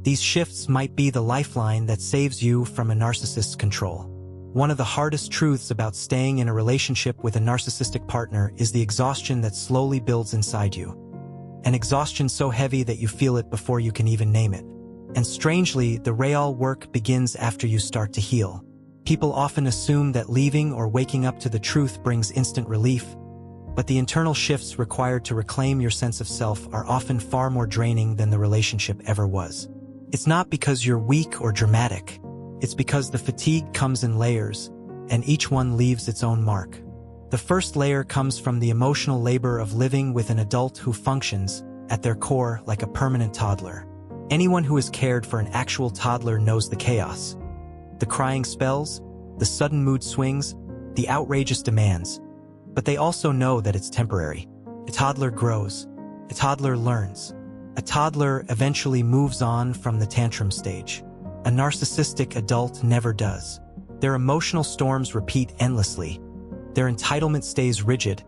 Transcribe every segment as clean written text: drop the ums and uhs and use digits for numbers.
These shifts might be the lifeline that saves you from a narcissist's control. One of the hardest truths about staying in a relationship with a narcissistic partner is the exhaustion that slowly builds inside you. An exhaustion so heavy that you feel it before you can even name it. And strangely, the real work begins after you start to heal. People often assume that leaving or waking up to the truth brings instant relief, but the internal shifts required to reclaim your sense of self are often far more draining than the relationship ever was. It's not because you're weak or dramatic. It's because the fatigue comes in layers, and each one leaves its own mark. The first layer comes from the emotional labor of living with an adult who functions, at their core, like a permanent toddler. Anyone who has cared for an actual toddler knows the chaos. The crying spells, the sudden mood swings, the outrageous demands. But they also know that it's temporary. A toddler grows. A toddler learns. A toddler eventually moves on from the tantrum stage. A narcissistic adult never does. Their emotional storms repeat endlessly. Their entitlement stays rigid,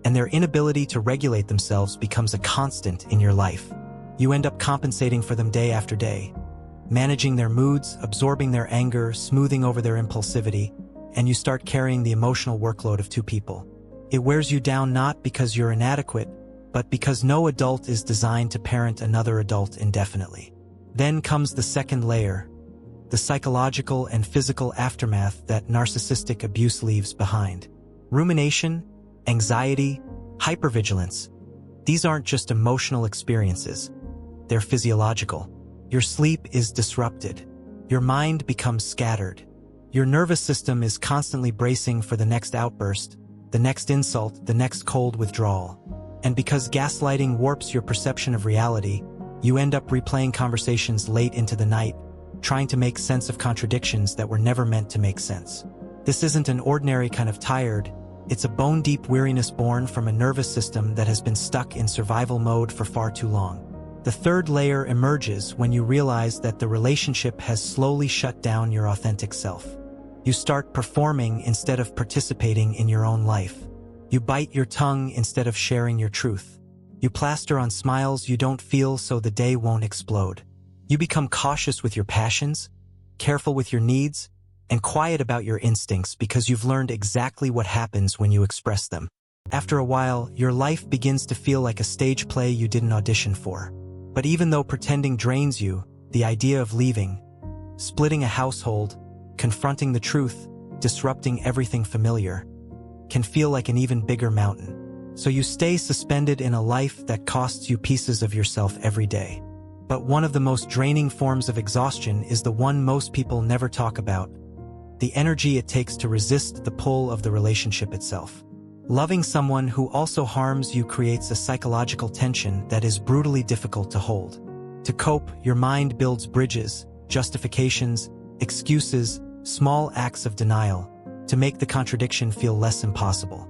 and their inability to regulate themselves becomes a constant in your life. You end up compensating for them day after day, managing their moods, absorbing their anger, smoothing over their impulsivity, and you start carrying the emotional workload of two people. It wears you down not because you're inadequate, but because no adult is designed to parent another adult indefinitely. Then comes the second layer, the psychological and physical aftermath that narcissistic abuse leaves behind. Rumination, anxiety, hypervigilance. These aren't just emotional experiences. They're physiological. Your sleep is disrupted. Your mind becomes scattered. Your nervous system is constantly bracing for the next outburst, the next insult, the next cold withdrawal. And because gaslighting warps your perception of reality, you end up replaying conversations late into the night, trying to make sense of contradictions that were never meant to make sense. This isn't an ordinary kind of tired, it's a bone-deep weariness born from a nervous system that has been stuck in survival mode for far too long. The third layer emerges when you realize that the relationship has slowly shut down your authentic self. You start performing instead of participating in your own life. You bite your tongue instead of sharing your truth. You plaster on smiles you don't feel so the day won't explode. You become cautious with your passions, careful with your needs, and quiet about your instincts because you've learned exactly what happens when you express them. After a while, your life begins to feel like a stage play you didn't audition for. But even though pretending drains you, the idea of leaving, splitting a household, confronting the truth, disrupting everything familiar, can feel like an even bigger mountain. So you stay suspended in a life that costs you pieces of yourself every day. But one of the most draining forms of exhaustion is the one most people never talk about: the energy it takes to resist the pull of the relationship itself. Loving someone who also harms you creates a psychological tension that is brutally difficult to hold. To cope, your mind builds bridges, justifications, excuses, small acts of denial, to make the contradiction feel less impossible.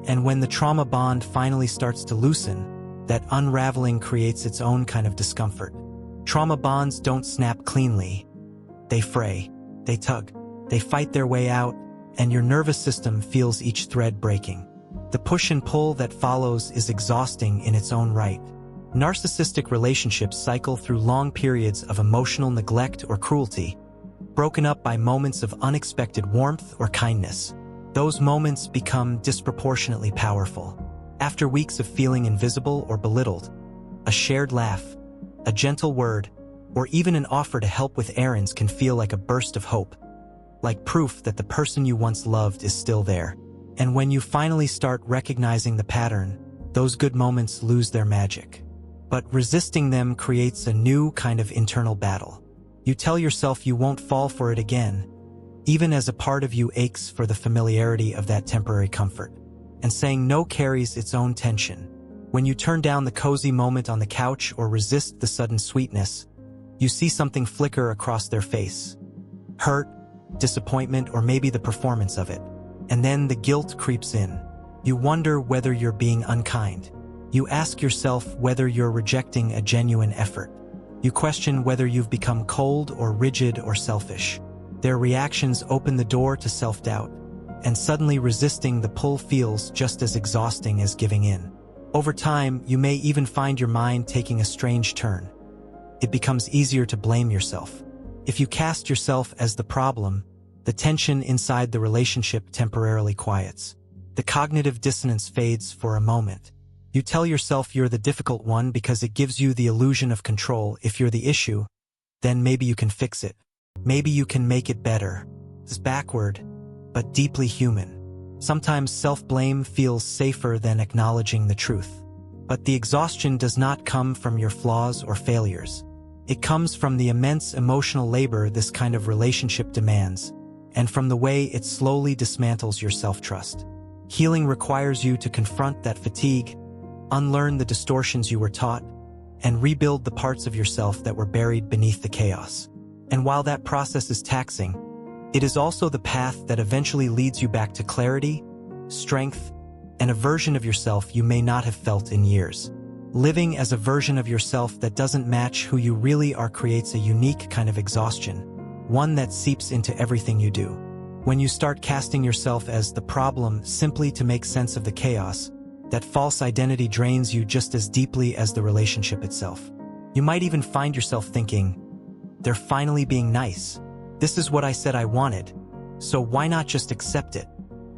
And when the trauma bond finally starts to loosen, that unraveling creates its own kind of discomfort. Trauma bonds don't snap cleanly. They fray, they tug, they fight their way out, and your nervous system feels each thread breaking. The push and pull that follows is exhausting in its own right. Narcissistic relationships cycle through long periods of emotional neglect or cruelty, broken up by moments of unexpected warmth or kindness. Those moments become disproportionately powerful. After weeks of feeling invisible or belittled, a shared laugh, a gentle word, or even an offer to help with errands can feel like a burst of hope, like proof that the person you once loved is still there. And when you finally start recognizing the pattern, those good moments lose their magic. But resisting them creates a new kind of internal battle. You tell yourself you won't fall for it again, even as a part of you aches for the familiarity of that temporary comfort. And saying no carries its own tension. When you turn down the cozy moment on the couch or resist the sudden sweetness, you see something flicker across their face. Hurt, disappointment, or maybe the performance of it. And then the guilt creeps in. You wonder whether you're being unkind. You ask yourself whether you're rejecting a genuine effort. You question whether you've become cold or rigid or selfish. Their reactions open the door to self-doubt, and suddenly resisting the pull feels just as exhausting as giving in. Over time, you may even find your mind taking a strange turn. it becomes easier to blame yourself. If you cast yourself as the problem, the tension inside the relationship temporarily quiets. The cognitive dissonance fades for a moment. You tell yourself you're the difficult one because it gives you the illusion of control. If you're the issue, then maybe you can fix it. Maybe you can make it better. It's backward, but deeply human. Sometimes self-blame feels safer than acknowledging the truth. But the exhaustion does not come from your flaws or failures. It comes from the immense emotional labor this kind of relationship demands, and from the way it slowly dismantles your self-trust. Healing requires you to confront that fatigue, unlearn the distortions you were taught, and rebuild the parts of yourself that were buried beneath the chaos. And while that process is taxing, it is also the path that eventually leads you back to clarity, strength, and a version of yourself you may not have felt in years. Living as a version of yourself that doesn't match who you really are creates a unique kind of exhaustion, one that seeps into everything you do. When you start casting yourself as the problem simply to make sense of the chaos, that false identity drains you just as deeply as the relationship itself. You might even find yourself thinking, "They're finally being nice. This is what I said I wanted, so why not just accept it?"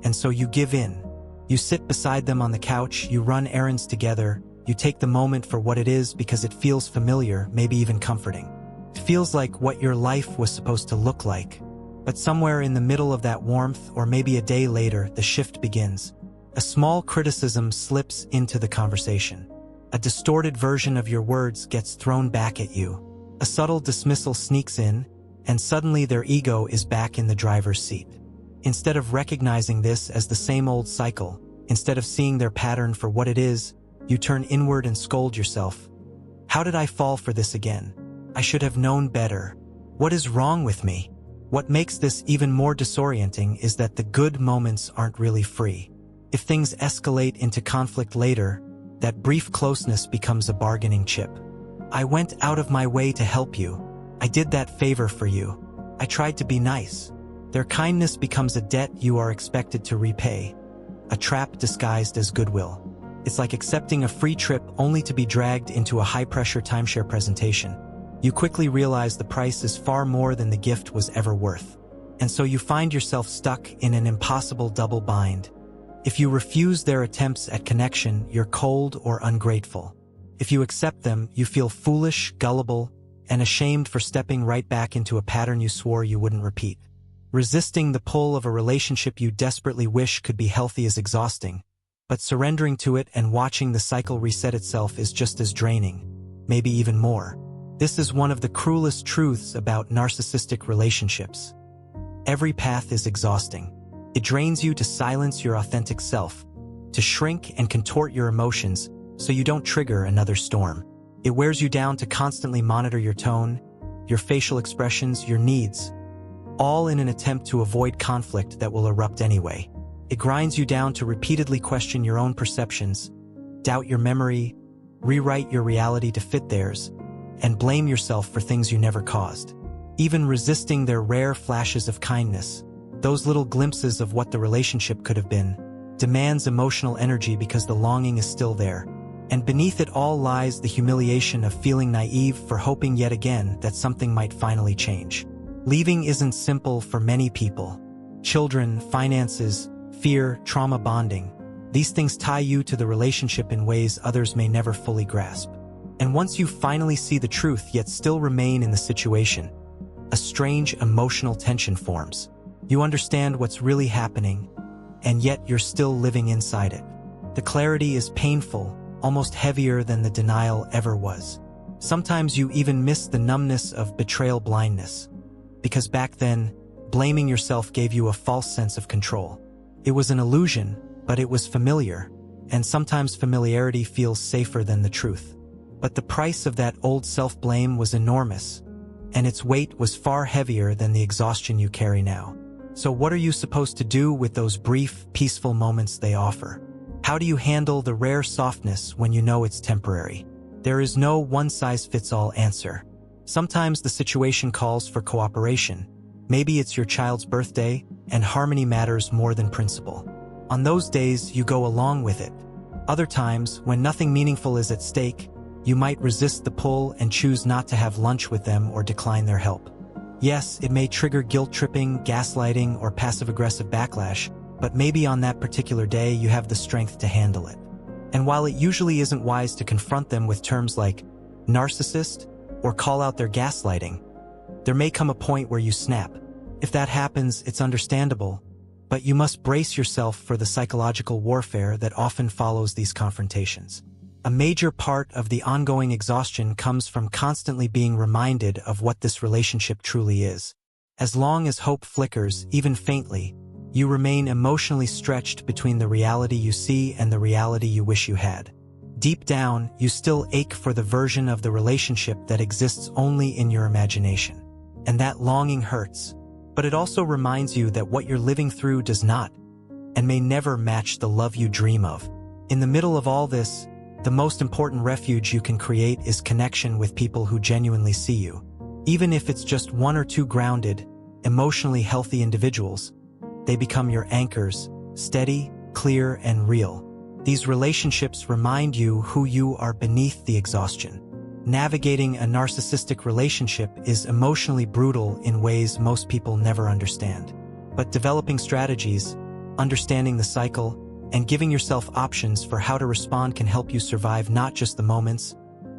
And so you give in. You sit beside them on the couch, you run errands together, you take the moment for what it is because it feels familiar, maybe even comforting. It feels like what your life was supposed to look like. But somewhere in the middle of that warmth, or maybe a day later, the shift begins. A small criticism slips into the conversation. A distorted version of your words gets thrown back at you. A subtle dismissal sneaks in, and suddenly their ego is back in the driver's seat. Instead of recognizing this as the same old cycle, instead of seeing their pattern for what it is, you turn inward and scold yourself. How did I fall for this again? I should have known better. What is wrong with me? What makes this even more disorienting is that the good moments aren't really free. If things escalate into conflict later, that brief closeness becomes a bargaining chip. I went out of my way to help you. I did that favor for you. I tried to be nice. Their kindness becomes a debt you are expected to repay, a trap disguised as goodwill. It's like accepting a free trip only to be dragged into a high-pressure timeshare presentation. You quickly realize the price is far more than the gift was ever worth. And so you find yourself stuck in an impossible double bind. If you refuse their attempts at connection, you're cold or ungrateful. If you accept them, you feel foolish, gullible, and ashamed for stepping right back into a pattern you swore you wouldn't repeat. Resisting the pull of a relationship you desperately wish could be healthy is exhausting, but surrendering to it and watching the cycle reset itself is just as draining, maybe even more. This is one of the cruelest truths about narcissistic relationships. Every path is exhausting. It drains you to silence your authentic self, to shrink and contort your emotions so you don't trigger another storm. It wears you down to constantly monitor your tone, your facial expressions, your needs, all in an attempt to avoid conflict that will erupt anyway. It grinds you down to repeatedly question your own perceptions, doubt your memory, rewrite your reality to fit theirs, and blame yourself for things you never caused. Even resisting their rare flashes of kindness, those little glimpses of what the relationship could have been, demands emotional energy because the longing is still there. And beneath it all lies the humiliation of feeling naive for hoping yet again that something might finally change. Leaving isn't simple for many people. Children, finances, fear, trauma bonding. These things tie you to the relationship in ways others may never fully grasp. And once you finally see the truth yet still remain in the situation, a strange emotional tension forms. You understand what's really happening, and yet you're still living inside it. The clarity is painful, almost heavier than the denial ever was. Sometimes you even miss the numbness of betrayal blindness, because back then, blaming yourself gave you a false sense of control. It was an illusion, but it was familiar, and sometimes familiarity feels safer than the truth. But the price of that old self-blame was enormous, and its weight was far heavier than the exhaustion you carry now. So what are you supposed to do with those brief, peaceful moments they offer? How do you handle the rare softness when you know it's temporary? There is no one-size-fits-all answer. Sometimes the situation calls for cooperation. Maybe it's your child's birthday, and harmony matters more than principle. On those days, you go along with it. Other times, when nothing meaningful is at stake, You might resist the pull and choose not to have lunch with them or decline their help. Yes, it may trigger guilt-tripping, gaslighting, or passive-aggressive backlash, but maybe on that particular day you have the strength to handle it. And while it usually isn't wise to confront them with terms like narcissist or call out their gaslighting, there may come a point where you snap. If that happens, it's understandable, but you must brace yourself for the psychological warfare that often follows these confrontations. A major part of the ongoing exhaustion comes from constantly being reminded of what this relationship truly is. As long as hope flickers, even faintly, you remain emotionally stretched between the reality you see and the reality you wish you had. Deep down, you still ache for the version of the relationship that exists only in your imagination. And that longing hurts, but it also reminds you that what you're living through does not, and may never match the love you dream of. In the middle of all this, the most important refuge you can create is connection with people who genuinely see you. Even if it's just one or two grounded, emotionally healthy individuals, they become your anchors, steady, clear, and real. These relationships remind you who you are beneath the exhaustion. Navigating a narcissistic relationship is emotionally brutal in ways most people never understand. But developing strategies, understanding the cycle, and giving yourself options for how to respond can help you survive not just the moments,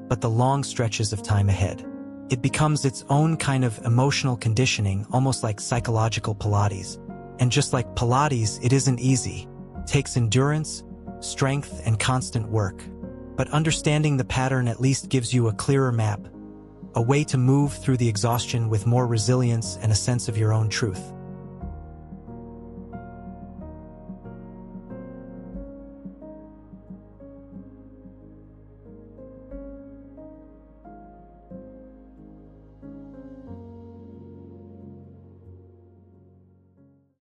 but the long stretches of time ahead. It becomes its own kind of emotional conditioning, almost like psychological Pilates. And just like Pilates, it isn't easy. It takes endurance, strength, and constant work. But understanding the pattern at least gives you a clearer map, a way to move through the exhaustion with more resilience and a sense of your own truth.